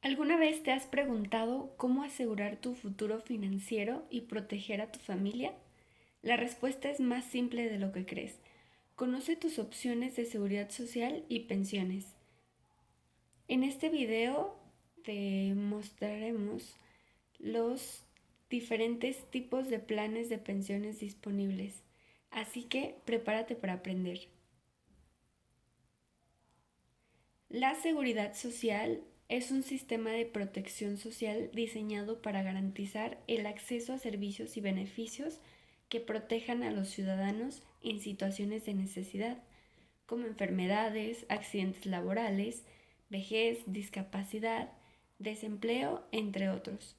¿Alguna vez te has preguntado cómo asegurar tu futuro financiero y proteger a tu familia? La respuesta es más simple de lo que crees. Conoce tus opciones de seguridad social y pensiones. En este video te mostraremos los diferentes tipos de planes de pensiones disponibles. Así que prepárate para aprender. La seguridad social es un sistema de protección social diseñado para garantizar el acceso a servicios y beneficios que protejan a los ciudadanos en situaciones de necesidad, como enfermedades, accidentes laborales, vejez, discapacidad, desempleo, entre otros.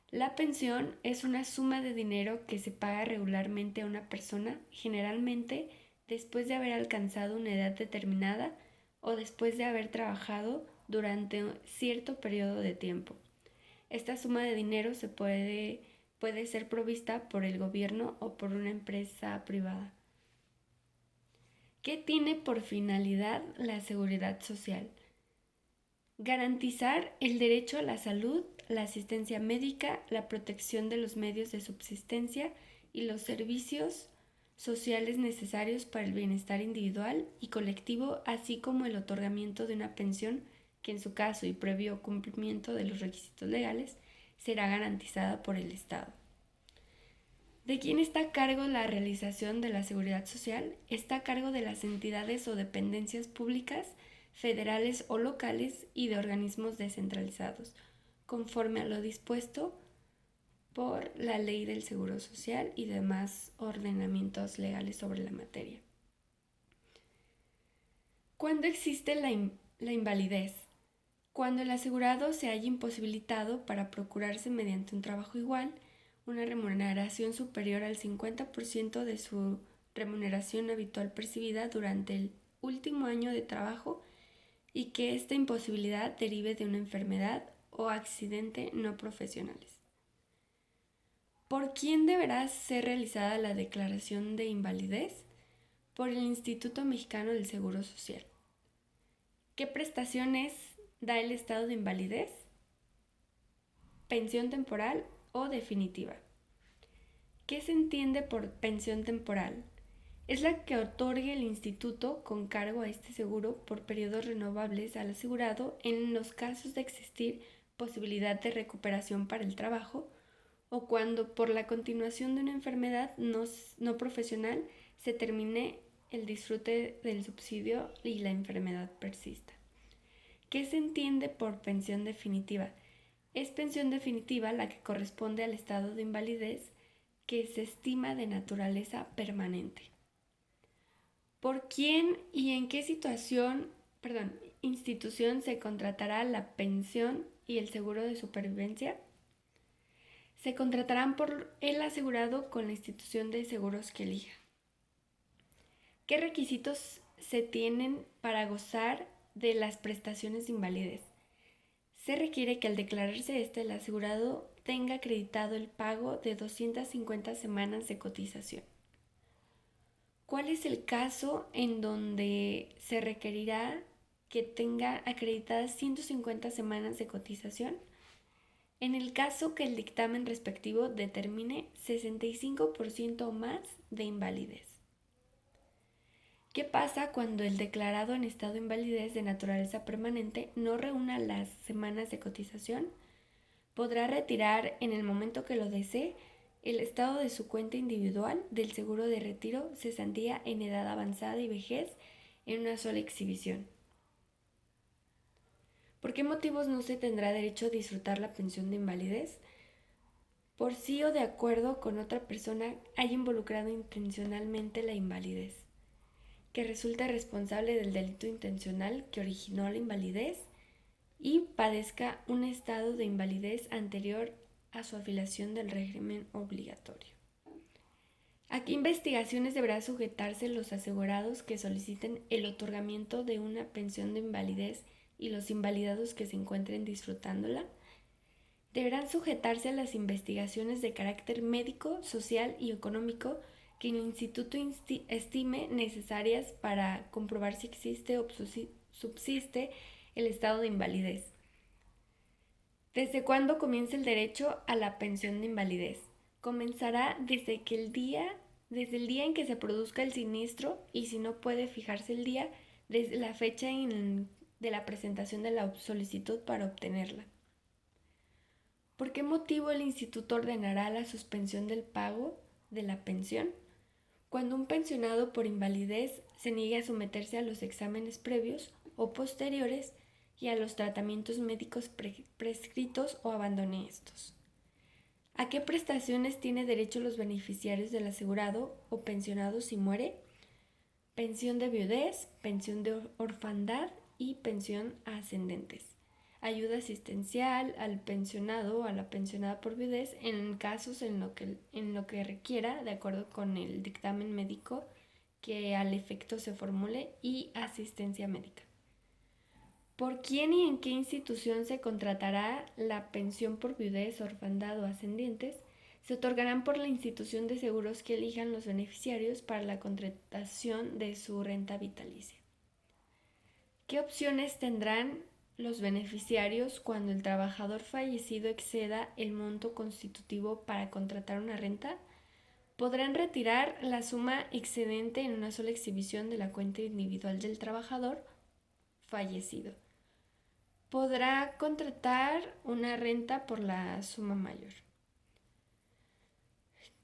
La pensión es una suma de dinero que se paga regularmente a una persona, generalmente después de haber alcanzado una edad determinada o después de haber trabajado durante un cierto periodo de tiempo. Esta suma de dinero puede ser provista por el gobierno o por una empresa privada. ¿Qué tiene por finalidad la seguridad social? Garantizar el derecho a la salud, la asistencia médica, la protección de los medios de subsistencia y los servicios sociales necesarios para el bienestar individual y colectivo, así como el otorgamiento de una pensión que en su caso y previo cumplimiento de los requisitos legales será garantizada por el Estado. ¿De quién está a cargo la realización de la seguridad social? Está a cargo de las entidades o dependencias públicas, federales o locales y de organismos descentralizados, conforme a lo dispuesto por la Ley del Seguro Social y demás ordenamientos legales sobre la materia. ¿Cuándo existe la invalidez? Cuando el asegurado se haya imposibilitado para procurarse mediante un trabajo igual una remuneración superior al 50% de su remuneración habitual percibida durante el último año de trabajo y que esta imposibilidad derive de una enfermedad o accidente no profesionales. ¿Por quién deberá ser realizada la declaración de invalidez? Por el Instituto Mexicano del Seguro Social. ¿Qué prestaciones da el estado de invalidez? Pensión temporal o definitiva. ¿Qué se entiende por pensión temporal? Es la que otorgue el instituto con cargo a este seguro por periodos renovables al asegurado en los casos de existir posibilidad de recuperación para el trabajo o cuando por la continuación de una enfermedad no profesional se termine el disfrute del subsidio y la enfermedad persista. ¿Qué se entiende por pensión definitiva? Es pensión definitiva la que corresponde al estado de invalidez que se estima de naturaleza permanente. ¿Por quién y en qué institución se contratará la pensión y el seguro de supervivencia? Se contratarán por el asegurado con la institución de seguros que elija. ¿Qué requisitos se tienen para gozar de las prestaciones de invalidez? Se requiere que al declararse el asegurado tenga acreditado el pago de 250 semanas de cotización. ¿Cuál es el caso en donde se requerirá que tenga acreditadas 150 semanas de cotización? En el caso que el dictamen respectivo determine 65% o más de invalidez. ¿Qué pasa cuando el declarado en estado de invalidez de naturaleza permanente no reúna las semanas de cotización? Podrá retirar en el momento que lo desee el estado de su cuenta individual del seguro de retiro, cesantía en edad avanzada y vejez en una sola exhibición. ¿Por qué motivos no se tendrá derecho a disfrutar la pensión de invalidez? Por sí o de acuerdo con otra persona haya involucrado intencionalmente la invalidez, que resulte responsable del delito intencional que originó la invalidez y padezca un estado de invalidez anterior a su afiliación del régimen obligatorio. ¿A qué investigaciones deberá sujetarse los asegurados que soliciten el otorgamiento de una pensión de invalidez y los invalidados que se encuentren disfrutándola? Deberán sujetarse a las investigaciones de carácter médico, social y económico que el instituto estime necesarias para comprobar si existe o subsiste el estado de invalidez. ¿Desde cuándo comienza el derecho a la pensión de invalidez? Comenzará desde el día en que se produzca el siniestro y si no puede fijarse el día, desde la fecha de la presentación de la solicitud para obtenerla. ¿Por qué motivo el instituto ordenará la suspensión del pago de la pensión? Cuando un pensionado por invalidez se niegue a someterse a los exámenes previos o posteriores y a los tratamientos médicos prescritos o abandone estos. ¿A qué prestaciones tiene derecho los beneficiarios del asegurado o pensionado si muere? Pensión de viudez, pensión de orfandad y pensión a ascendentes. Ayuda asistencial al pensionado o a la pensionada por viudez en casos en lo que requiera, de acuerdo con el dictamen médico que al efecto se formule, y asistencia médica. ¿Por quién y en qué institución se contratará la pensión por viudez, orfandad o ascendientes? Se otorgarán por la institución de seguros que elijan los beneficiarios para la contratación de su renta vitalicia. ¿Qué opciones tendrán los beneficiarios cuando el trabajador fallecido exceda el monto constitutivo para contratar una renta? Podrán retirar la suma excedente en una sola exhibición de la cuenta individual del trabajador fallecido. Podrá contratar una renta por la suma mayor.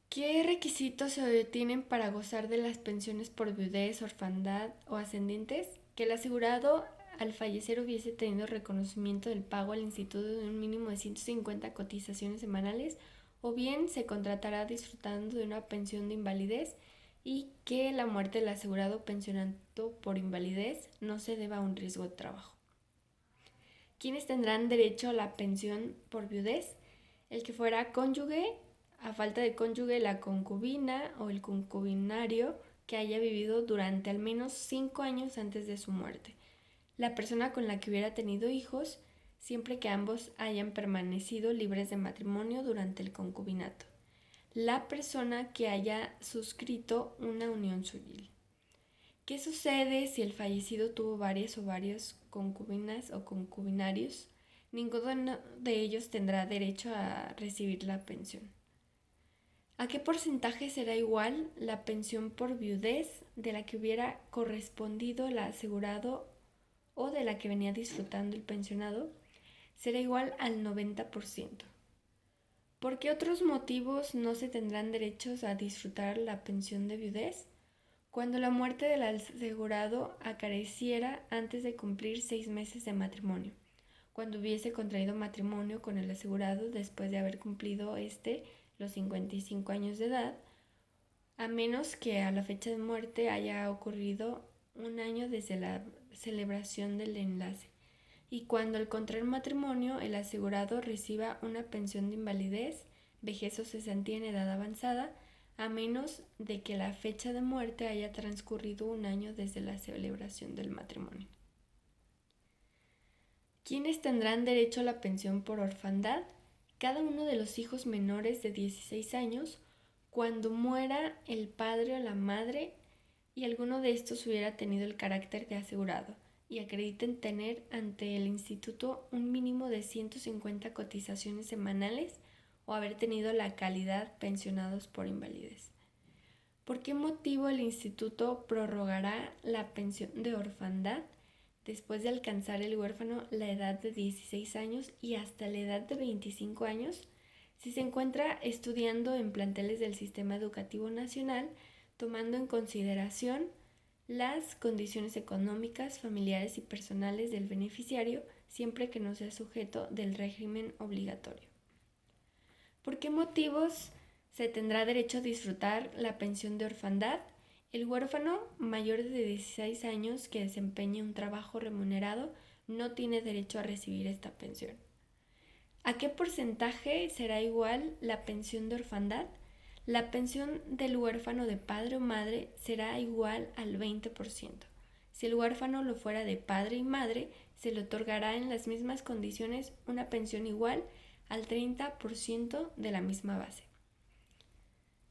¿Qué requisitos se tienen para gozar de las pensiones por viudez, orfandad o ascendientes? Que el asegurado al fallecer hubiese tenido reconocimiento del pago al instituto de un mínimo de 150 cotizaciones semanales, o bien se contratará disfrutando de una pensión de invalidez, y que la muerte del asegurado pensionado por invalidez no se deba a un riesgo de trabajo. ¿Quiénes tendrán derecho a la pensión por viudez? El que fuera cónyuge, a falta de cónyuge, la concubina o el concubinario que haya vivido durante al menos 5 años antes de su muerte. La persona con la que hubiera tenido hijos, siempre que ambos hayan permanecido libres de matrimonio durante el concubinato. La persona que haya suscrito una unión civil. ¿Qué sucede si el fallecido tuvo varias o varias concubinas o concubinarios? Ninguno de ellos tendrá derecho a recibir la pensión. ¿A qué porcentaje será igual la pensión por viudez de la que hubiera correspondido el asegurado o de la que venía disfrutando el pensionado? Será igual al 90%. ¿Por qué otros motivos no se tendrán derechos a disfrutar la pensión de viudez? Cuando la muerte del asegurado acareciera antes de cumplir 6 meses de matrimonio, cuando hubiese contraído matrimonio con el asegurado después de haber cumplido los 55 años de edad, a menos que a la fecha de muerte haya ocurrido un año desde la celebración del enlace, y cuando al contraer matrimonio el asegurado reciba una pensión de invalidez, vejez o cesantía en edad avanzada, a menos de que la fecha de muerte haya transcurrido un año desde la celebración del matrimonio. ¿Quiénes tendrán derecho a la pensión por orfandad? Cada uno de los hijos menores de 16 años, cuando muera el padre o la madre y alguno de estos hubiera tenido el carácter de asegurado y acrediten tener ante el instituto un mínimo de 150 cotizaciones semanales o haber tenido la calidad pensionados por invalidez. ¿Por qué motivo el instituto prorrogará la pensión de orfandad después de alcanzar el huérfano la edad de 16 años y hasta la edad de 25 años? Si se encuentra estudiando en planteles del Sistema Educativo Nacional, tomando en consideración las condiciones económicas, familiares y personales del beneficiario, siempre que no sea sujeto del régimen obligatorio. ¿Por qué motivos se tendrá derecho a disfrutar la pensión de orfandad? El huérfano mayor de 16 años que desempeñe un trabajo remunerado no tiene derecho a recibir esta pensión. ¿A qué porcentaje será igual la pensión de orfandad? La pensión del huérfano de padre o madre será igual al 20%. Si el huérfano lo fuera de padre y madre, se le otorgará en las mismas condiciones una pensión igual al 30% de la misma base.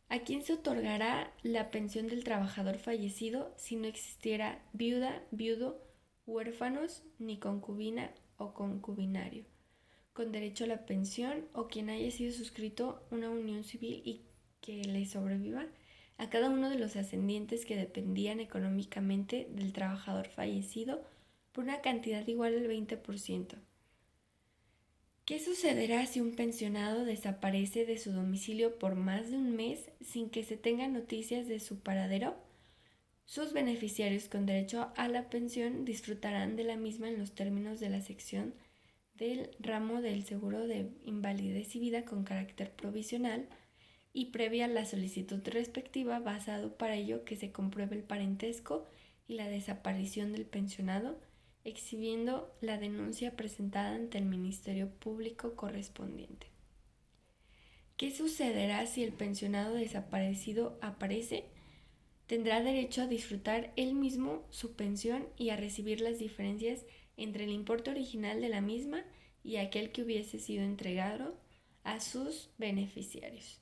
¿A quién se otorgará la pensión del trabajador fallecido si no existiera viuda, viudo, huérfanos, ni concubina o concubinario? con derecho a la pensión o quien haya sido suscrito una unión civil y que le sobreviva a cada uno de los ascendientes que dependían económicamente del trabajador fallecido por una cantidad igual al 20%. ¿Qué sucederá si un pensionado desaparece de su domicilio por más de un mes sin que se tengan noticias de su paradero? Sus beneficiarios con derecho a la pensión disfrutarán de la misma en los términos de la sección del ramo del seguro de invalidez y vida con carácter provisional y previa la solicitud respectiva, basado para ello que se compruebe el parentesco y la desaparición del pensionado, exhibiendo la denuncia presentada ante el Ministerio Público correspondiente. ¿Qué sucederá si el pensionado desaparecido aparece? Tendrá derecho a disfrutar él mismo su pensión y a recibir las diferencias entre el importe original de la misma y aquel que hubiese sido entregado a sus beneficiarios.